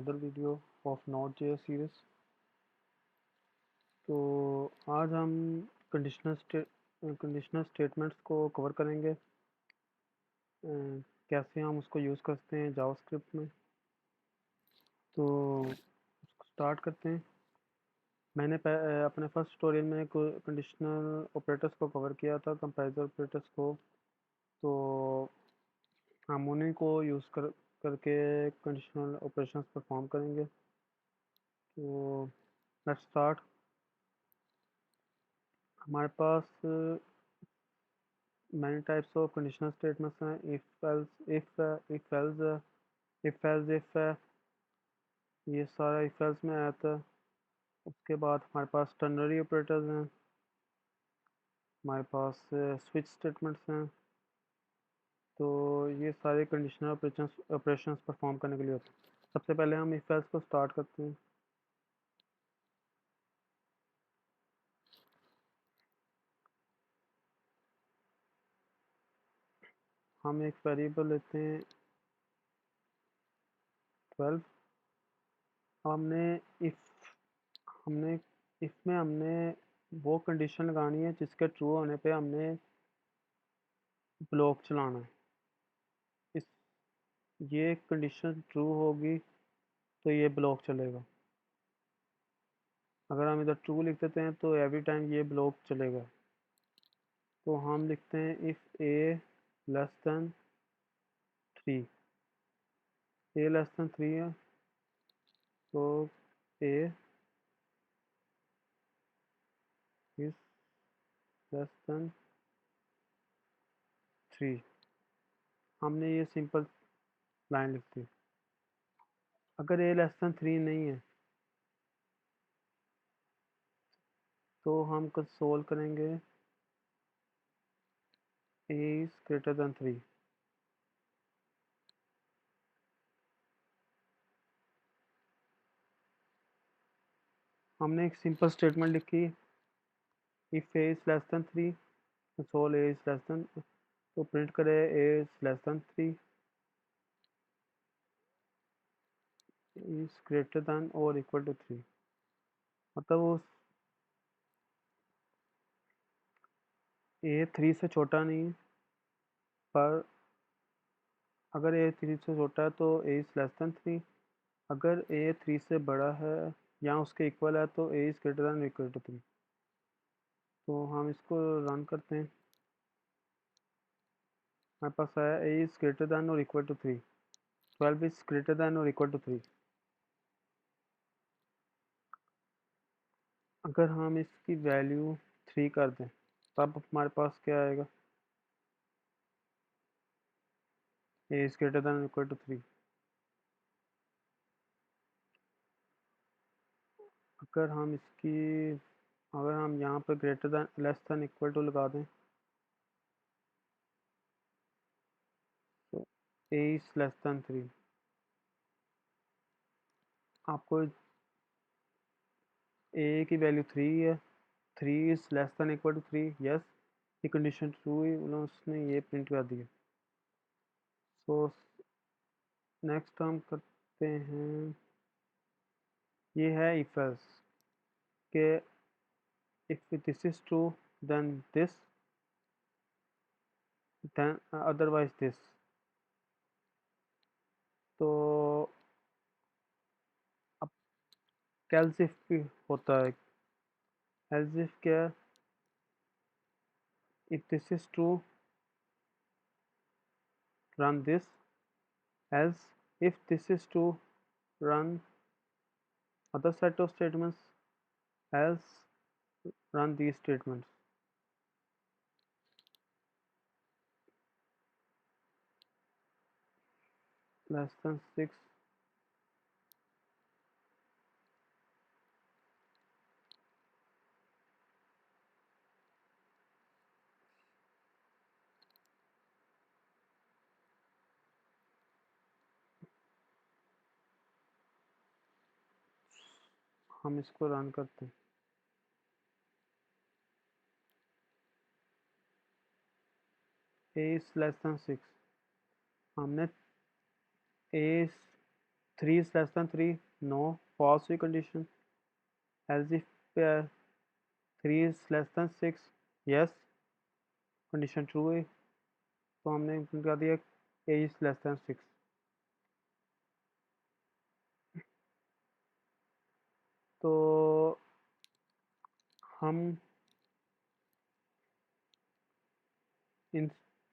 another video of Node.js series। तो आज हम कंडीशनल स्टेटमेंट्स को कवर करेंगे। कैसे हम उसको यूज़ करते हैं जावास्क्रिप्ट में। तो उसको स्टार्ट करते हैं। मैंने अपने फर्स्ट ट्यूटोरियल में कंडीशनल ऑपरेटर्स को कवर किया था, कंपैरिजन ऑपरेटर्स को। तो हम उन्हीं को यूज़ करके कंडीशनल ऑपरेशंस परफॉर्म करेंगे। तो लेट्स स्टार्ट। हमारे पास many types of conditional statements हैं। if else if ये सारा if else में आता है। उसके बाद हमारे पास टर्नरी ऑपरेटर्स हैं, हमारे पास स्विच स्टेटमेंट्स हैं। तो ये सारे कंडीशनल ऑपरेशंस परफॉर्म करने के लिए होते हैं। सबसे पहले हम if else को स्टार्ट करते हैं। हम एक वेरिएबल लेते हैं 12। हमने इसमें हमने वो कंडीशन लगानी है जिसके ट्रू होने पे हमने ब्लॉक चलाना है। इस ये कंडीशन ट्रू होगी तो ये ब्लॉक चलेगा। अगर हम इधर ट्रू लिख देते हैं तो एवरी टाइम ये ब्लॉक चलेगा। तो हम लिखते हैं if A less than 3, A less than 3 है तो ए इज लेस दैन 3। हमने ये सिंपल लाइन लिख दी। अगर ए लेस दैन 3 नहीं है तो हम कंसोल करेंगे ए इज ग्रेटर दैन 3। हमने एक सिंपल स्टेटमेंट लिखी, if a is less than 3 console a is less than, तो प्रिंट करे a is less than 3 is greater than और इक्वल टू 3। मतलब उस ए 3 से छोटा नहीं है, पर अगर ए 3 से छोटा है तो ए इज लेस दैन 3। अगर ए 3 से बड़ा है या उसके इक्वल है तो a is greater than equal to 3। तो हम इसको रन करते हैं। हमारे पास आया ए इज ग्रेटर दैन और equal to 3, 12 is greater than और इक्वल टू 3। अगर हम इसकी वैल्यू 3 कर दें तब हमारे पास क्या आएगा, a is greater than equal to 3। अगर हम इसकी अगर हम यहाँ पर greater than less than equal to लगा दें तो ए इज लेस दैन 3। आपको ए की वैल्यू 3 है, 3 is less than equal to 3, yes ये कंडीशन ट्रू हुई, उसने ये प्रिंट कर दिया। सो नेक्स्ट हम करते हैं, ये है इफ एल्स के if this is true then this then otherwise this. तो अब एल्स इफ भी होता है। एल्स इफ क्या, if this is true run this, else if this is true run other set of statements, else run these statements। less than 6, हम इसको run करते हैं। a is less than 6, हमने a 3 is less than 3, no, false हुई कंडीशन। As if 3 is less than 6, yes, condition true हुई, तो हमने इंप्लीमेंट कर दिया a is less than 6। तो हम इन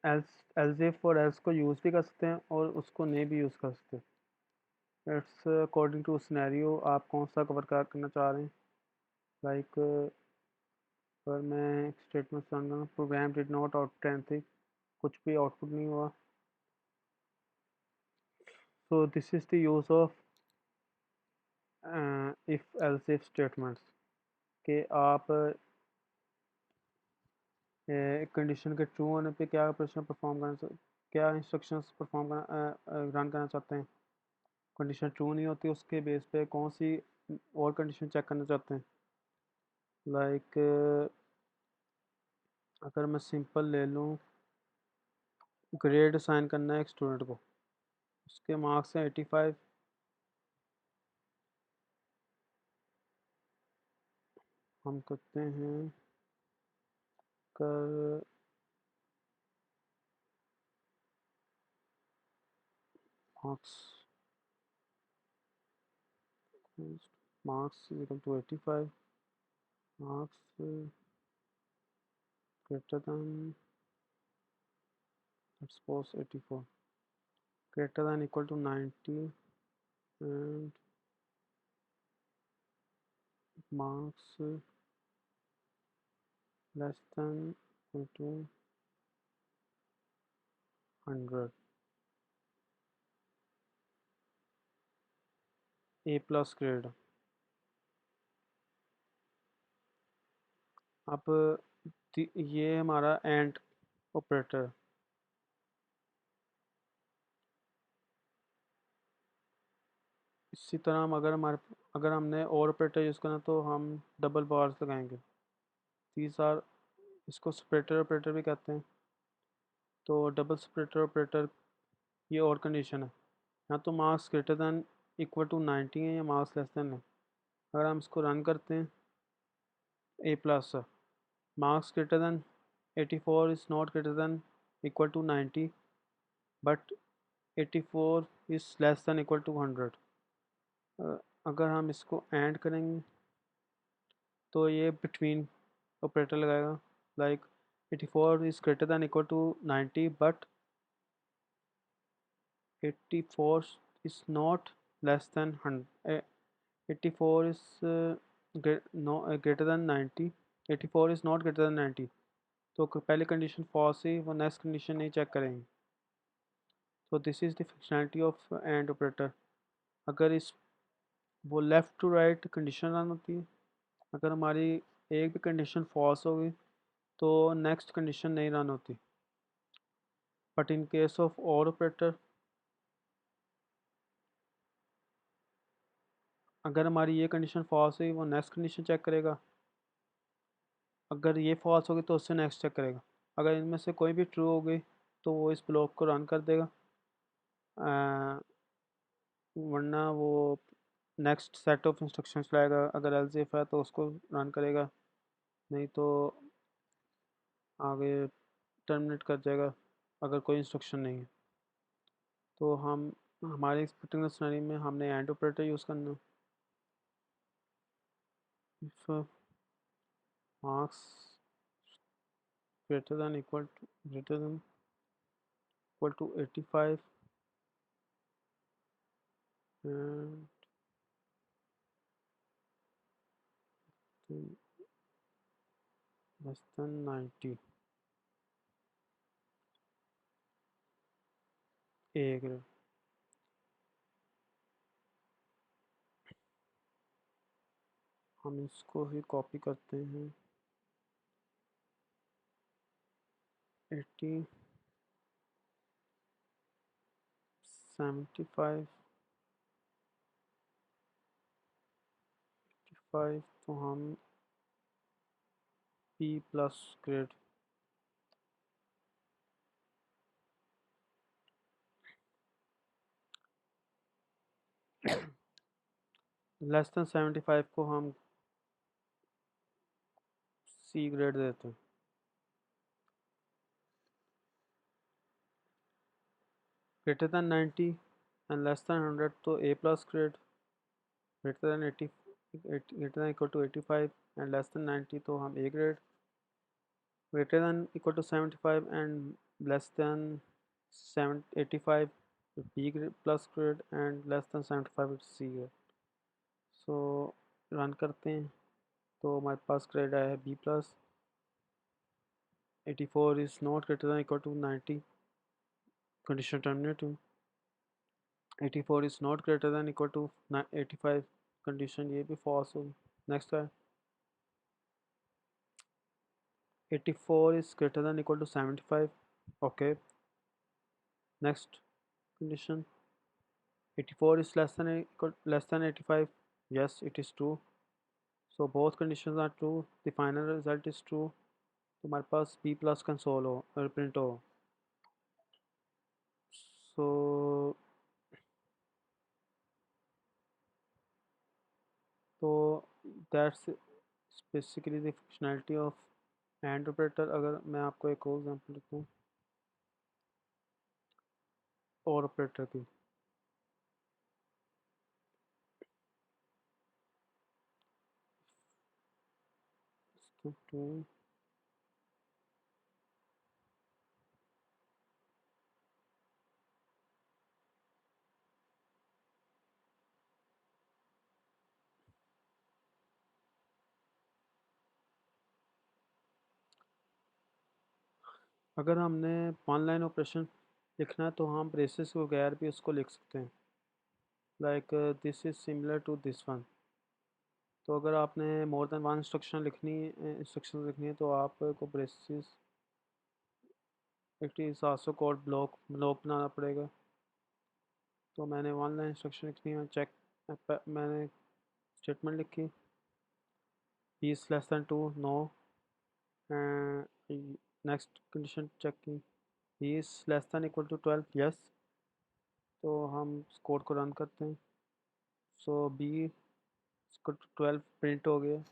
एल्स इफ और एल्स को यूज़ भी कर सकते हैं और उसको नहीं भी यूज़ कर सकते। इट्स अकॉर्डिंग टू सिनेरियो, आप कौन सा कवर करना चाह रहे हैं। लाइक अगर मैं एक स्टेटमेंट समझूंगा, program did not out anything, कुछ भी आउटपुट नहीं हुआ। So this is the use of if else if statements, कि आप एक कंडीशन के ट्रू होने पे क्या ऑपरेशन परफॉर्म करना, क्या इंस्ट्रक्शंस परफॉर्म करना, रन करना चाहते हैं। कंडीशन ट्रू नहीं होती, उसके बेस पे कौन सी और कंडीशन चेक करना चाहते हैं। लाइक अगर मैं सिंपल ले लूँ, ग्रेड असाइन करना है एक स्टूडेंट को, उसके मार्क्स हैं 85, हम करते हैं कर marks marks equal to 85, marks greater than, let's suppose 84, greater than equal to 90, and marks less than equal to 100, A plus grade। अब ये हमारा एंड ऑपरेटर, इसी तरह हम अगर हमने और ऑपरेटर यूज़ करना तो हम डबल बार्स लगाएंगे। दीज आर, इसको सेपरेटर ऑपरेटर भी कहते हैं। तो डबल सेपरेटर ऑपरेटर, ये और कंडीशन है, या तो marks greater than equal to 90 है या मार्क्स लेस दैन है। अगर हम इसको रन करते हैं, ए plus, marks greater than 84 is not greater than equal to 90, but 84 is less than equal to 100। अगर हम इसको एंड करेंगे तो ये बिटवीन ऑपरेटर लगाएगा। Like 84 is greater than equal to 90, but 84 is not less than 100। 84 is greater than 90, 84 is not greater than 90। तो पहली condition false ही, वो नेक्स्ट कंडीशन नहीं चेक करेंगे। तो this is the functionality of and operator. अगर इस वो left to right condition run होती है, अगर हमारी एक भी कंडीशन फॉल्स होगी तो नेक्स्ट कंडीशन नहीं रन होती। बट इन केस ऑफ और ऑपरेटर, अगर हमारी ये कंडीशन फॉल्स हुई वो नेक्स्ट कंडीशन चेक करेगा, अगर ये फॉल्स होगी तो उससे नेक्स्ट चेक करेगा। अगर इनमें से कोई भी ट्रू हो गई तो वो इस ब्लॉक को रन कर देगा, वरना वो नेक्स्ट सेट ऑफ इंस्ट्रक्शंस लाएगा। अगर एल्स इफ है तो उसको रन करेगा, नहीं तो आगे टर्मिनेट कर जाएगा अगर कोई इंस्ट्रक्शन नहीं है। तो हम हमारे इस पर्टिकुलर सिनेरियो में हमने एंड ऑपरेटर यूज़ करना। If marks greater than equal to greater than equal to 85 and then less than 90, A grade. हम इसको ही कॉपी करते हैं, 80, 75, 85, तो हम P plus grade. Less than 75 को हम सी ग्रेड देते हैं। Greater than 90 and less than 100 तो A plus grade. Greater than 80 greater than equal to 85 and less than 90 तो हम A grade. Greater than equal to 75 and less than 85 B plus grade and less than 75 it's C grade. So run करते हैं तो हमारे पास grade आया है B plus. 84 is not greater than equal to 90, condition terminating. 84 is not greater than equal to 85, condition ये भी false होगी। नेक्स्ट है 84 is greater than equal to 75, okay. Next condition 84 is less than 85, yes it is true, so both conditions are true, the final result is true। तो हमारे पास b plus console हो और print हो। सो तो that's basically the functionality of and operator. अगर मैं आपको एक और एग्जांपल देता हूँ और ऑपरेटर की, तो अगर हमने वन लाइन ऑपरेशन लिखना है तो हम ब्रेसेस के बगैर भी उसको लिख सकते हैं, like this is similar to this one. तो अगर आपने मोर देन वन इंस्ट्रक्शन लिखनी है तो आपको braces it is also called block बनाना पड़ेगा। तो मैंने वन लाइन इंस्ट्रक्शन लिखनी है, चेक मैंने स्टेटमेंट लिखी b is less than 2 no, next condition check की b is less than equal to 12 yes. तो हम कोड को रन करते हैं। So b equal to 12 print हो गया।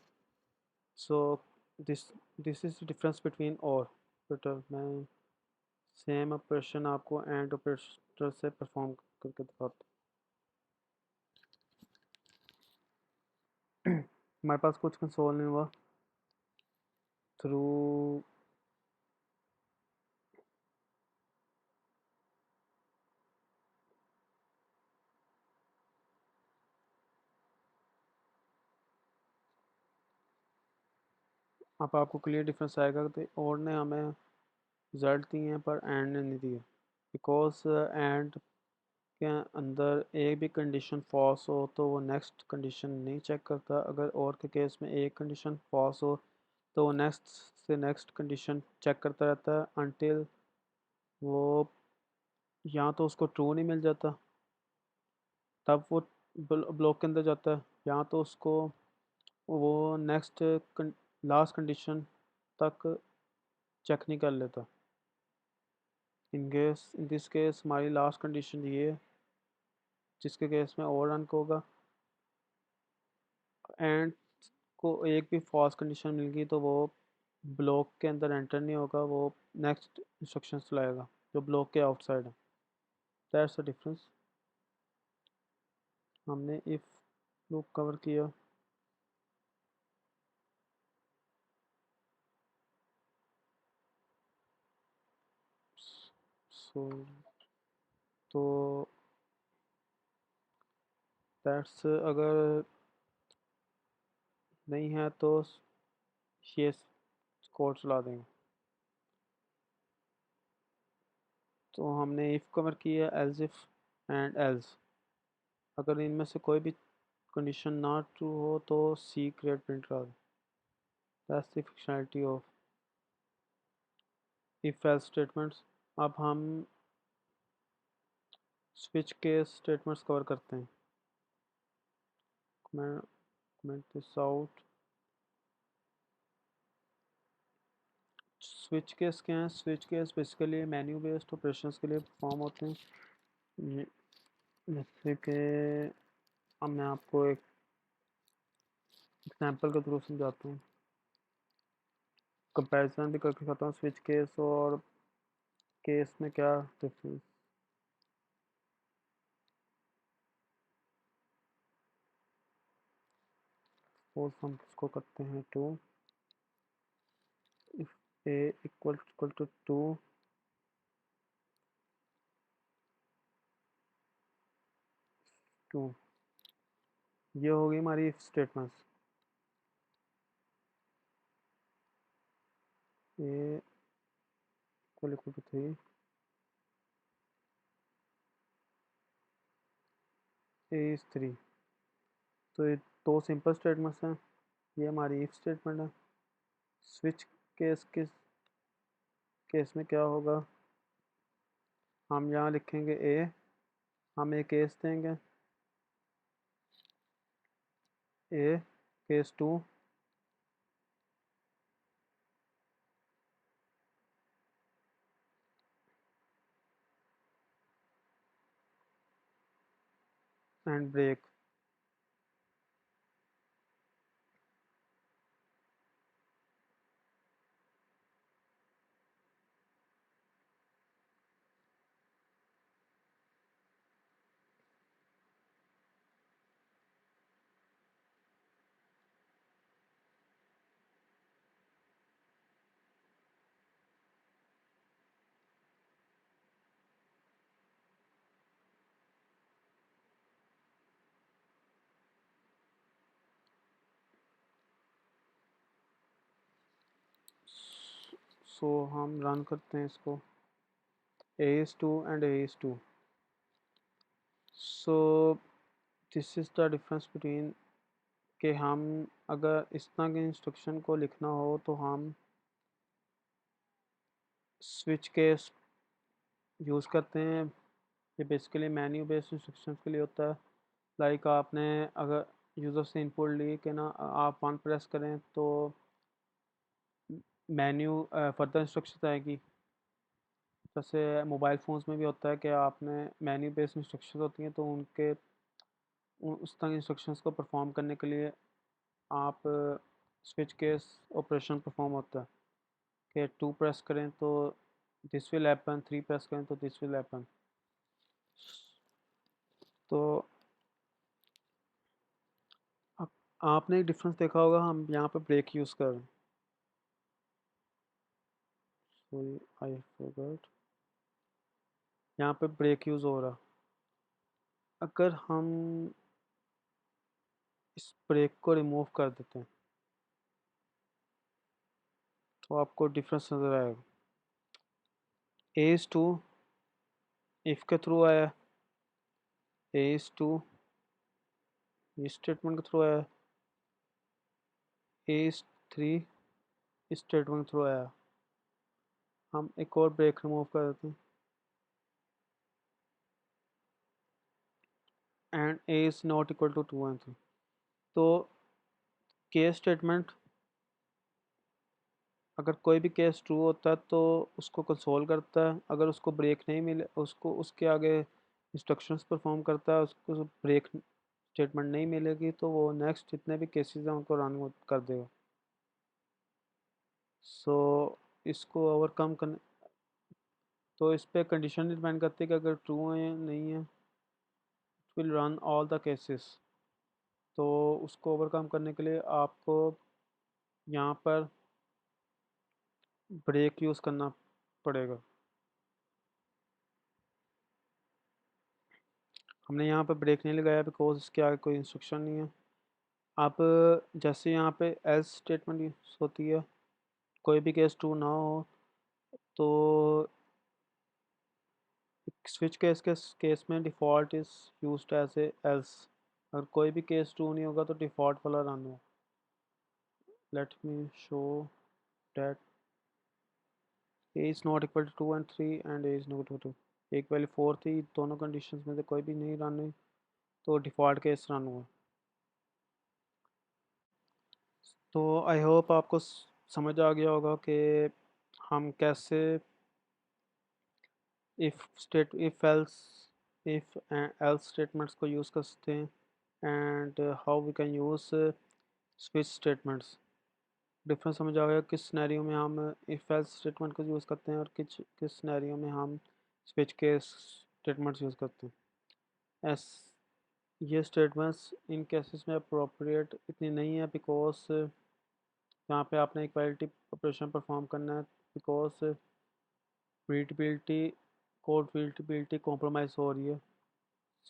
So this this is the difference between or operator. मैं same operation आपको एंड ऑपरेटर से परफॉर्म करके दिखाता हूँ। हमारे पास कुछ कंसोल नहीं हुआ थ्रू अब आपको क्लियर डिफरेंस आएगा। तो और ने हमें रिजल्ट दिए हैं पर एंड ने नहीं दिए, बिकॉज एंड के अंदर एक भी कंडीशन फॉल्स हो तो वो नेक्स्ट कंडीशन नहीं चेक करता। अगर और के केस में एक कंडीशन फॉल्स हो तो वो नेक्स्ट से नेक्स्ट कंडीशन चेक करता रहता है अनटिल वो या तो उसको ट्रू नहीं मिल जाता तब वो ब्लॉक के अंदर जाता है, या तो उसको वो नेक्स्ट लास्ट कंडीशन तक चेक नहीं कर लेता। इन दिस केस हमारी लास्ट कंडीशन ये है जिसके केस में और रन होगा एंड को एक भी फॉल्स कंडीशन मिल गई तो वो ब्लॉक के अंदर एंटर नहीं होगा, वो नेक्स्ट इंस्ट्रक्शन लाएगा जो ब्लॉक के आउटसाइड है। That's the difference. हमने इफ लूप कवर किया। सो तो दैट्स अगर नहीं है तो ये कोड चला देंगे। तो हमने इफ कवर किया एल्स इफ एंड एल्स। अगर इनमें से कोई भी कंडीशन ना ट्रू हो तो सी ग्रेड प्रिंट करा दें। That's the functionality of if else statements. अब हम स्विच केस स्टेटमेंट्स कवर करते हैं। Comment this out. Switch case क्या है? Switch case basically menu based operations के लिए परफॉर्म होते हैं। जैसे कि अब मैं आपको एक एग्जांपल के थ्रू समझाता हूँ। कंपैरिजन भी करके खाता हूँ स्विच केस और केस में क्या डिफरेंस। सपोज हम इसको करते हैं two, if A equal to two, two, ये होगी हमारी if statement. A equal to three, A is three. तो ये दो सिंपल स्टेटमेंट्स हैं, ये हमारी इफ स्टेटमेंट है। स्विच केस किस केस में क्या होगा, हम यहाँ लिखेंगे ए, हम एक केस देंगे ए, केस टू, एंड ब्रेक। सो हम रन करते हैं इसको, a is 2 and a is 2. So this is the difference between कि हम अगर इस तरह के इंस्ट्रक्शन को लिखना हो तो हम स्विच केस यूज़ करते हैं। ये बेसिकली मेन्यू बेस्ड इंस्ट्रक्शंस के लिए होता है। लाइक आपने अगर यूज़र से इनपुट ली कि ना आप वन प्रेस करें तो मेन्यू फर्दर इंस्ट्रक्शन आएगी। जैसे मोबाइल फ़ोन्स में भी होता है कि आपने मेन्यू बेस्ड इंस्ट्रक्शंस होती हैं तो उनके उस तरह इंस्ट्रक्शंस को परफॉर्म करने के लिए आप स्विच केस ऑपरेशन परफॉर्म होता है कि टू प्रेस करें तो this will happen, three press करें तो दिस विल हैपन। तो आप, आपने एक डिफरेंस देखा होगा, हम यहाँ पे ब्रेक यूज़ कर रहे हैं। सॉरी आई फॉरगॉट, यहाँ पे ब्रेक यूज़ हो रहा। अगर हम इस ब्रेक को रिमूव कर देते हैं तो आपको डिफरेंस नज़र आएगा। ए इज़ टू इफ़ के थ्रू आया, ए इज़ टू इस स्टेटमेंट के थ्रू आया, ए इज़ थ्री इस स्टेटमेंट के थ्रू आया। हम एक और ब्रेक रिमूव कर देते हैं, and A is not equal to two and three. तो केस स्टेटमेंट, अगर कोई भी केस ट्रू होता है तो उसको कंसोल करता है, अगर उसको ब्रेक नहीं मिले, उसको उसके आगे इंस्ट्रक्शंस परफॉर्म करता है, उसको ब्रेक स्टेटमेंट नहीं मिलेगी तो वो नेक्स्ट जितने भी केसेस हैं उनको रन कर देगा। सो इसको ओवरकम करने, तो इस पर कंडीशन डिपेंड करती है कि अगर ट्रू है या नहीं है, it will run all the cases. तो उसको ओवरकम करने के लिए आपको यहाँ पर ब्रेक यूज़ करना पड़ेगा। हमने यहाँ पर ब्रेक नहीं लगाया बिकॉज इसके आगे कोई इंस्ट्रक्शन नहीं है। अब जैसे यहाँ पे एल्स स्टेटमेंट यूज़ होती है, कोई भी केस ट्रू ना हो तो स्विच केस में default is used as a else. अगर कोई भी केस ट्रू नहीं होगा तो डिफ़ॉल्ट वाला रन हो। Let me show that A is not equal to two and three and A is not equal to, एक वैल्यू फोर थी, दोनों कंडीशंस में से कोई भी नहीं रन हुई तो डिफ़ॉल्ट केस रन हुआ। तो आई होप आपको समझ आ गया होगा कि हम कैसे इफ़ एल्स स्टेटमेंट्स को यूज़ कर सकते हैं and how we can use switch statements. Difference समझ आ गया किस सिनेरियो में हम इफ एल्स स्टेटमेंट को यूज़ करते हैं और किस किस सिनेरियो में हम स्विच केस स्टेटमेंट्स यूज़ करते हैं। एस ये स्टेटमेंट्स इन केसेस में अप्रोप्रिएट इतनी नहीं है बिकॉज यहाँ पे आपने इक्वालिटी ऑपरेशन परफॉर्म करना है, बिकॉज रीडबिलिटी कोड रीडबिलिटी कॉम्प्रोमाइज़ हो रही है।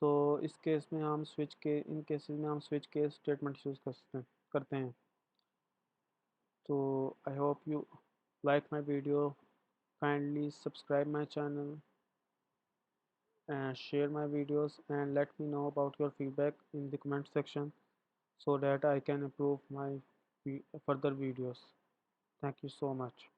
सो इस केस में हम स्विच के इन केसेस में हम स्विच केस स्टेटमेंट यूज़ करते हैं। तो I hope you like my video, kindly subscribe my channel and share my videos, and let me know about your feedback in the comment section so that I can improve my further videos. Thank you so much.